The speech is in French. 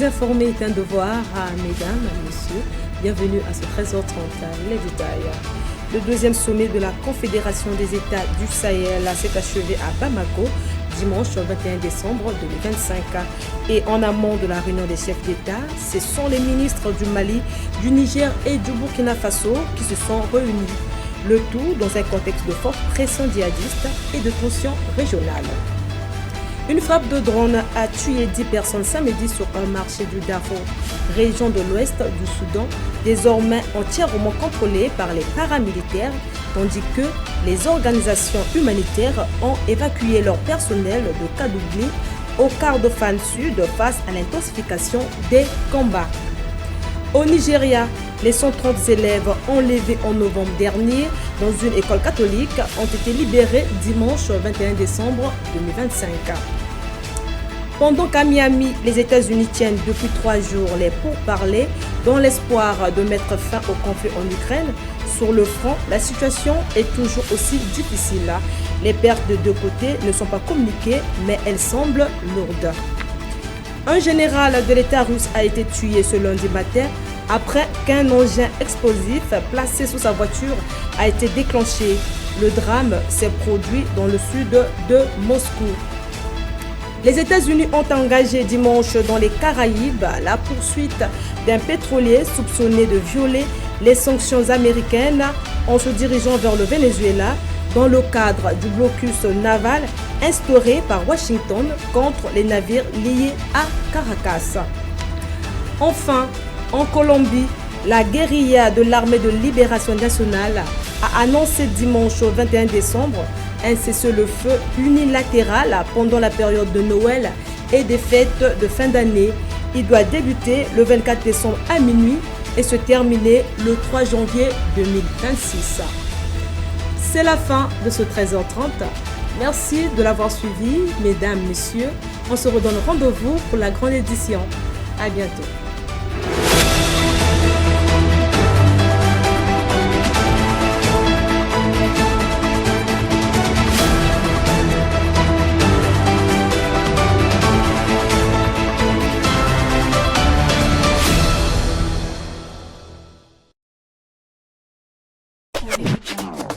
informer est un devoir. Mesdames, messieurs, bienvenue à ce 13h30. Les détails. Le deuxième sommet de la Confédération des États du Sahel s'est achevé à Bamako dimanche 21 décembre 2025. Et en amont de la réunion des chefs d'État, ce sont les ministres du Mali, du Niger et du Burkina Faso qui se sont réunis. Le tout dans un contexte de forte pression djihadiste et de tensions régionales. Une frappe de drone a tué 10 personnes samedi sur un marché du Darfour, région de l'ouest du Soudan, désormais entièrement contrôlée par les paramilitaires, tandis que les organisations humanitaires ont évacué leur personnel de Kadougli au Kordofan Sud face à l'intensification des combats. Au Nigeria, les 130 élèves enlevés en novembre dernier dans une école catholique ont été libérés dimanche 21 décembre 2025. Pendant qu'à Miami, les États-Unis tiennent depuis 3 jours les pourparlers dans l'espoir de mettre fin au conflit en Ukraine, sur le front, la situation est toujours aussi difficile. Les pertes de deux côtés ne sont pas communiquées, mais elles semblent lourdes. Un général de l'État russe a été tué ce lundi matin après qu'un engin explosif placé sous sa voiture a été déclenché. Le drame s'est produit dans le sud de Moscou. Les États-Unis ont engagé dimanche dans les Caraïbes la poursuite d'un pétrolier soupçonné de violer les sanctions américaines en se dirigeant vers le Venezuela dans le cadre du blocus naval instauré par Washington contre les navires liés à Caracas. Enfin, en Colombie, la guérilla de l'armée de libération nationale a annoncé dimanche 21 décembre un cessez-le-feu unilatéral pendant la période de Noël et des fêtes de fin d'année. Il doit débuter le 24 décembre à minuit et se terminer le 3 janvier 2026. C'est la fin de ce 13h30. Merci de l'avoir suivi, mesdames, messieurs. On se redonne rendez-vous pour la grande édition. À bientôt. Audio Jungle.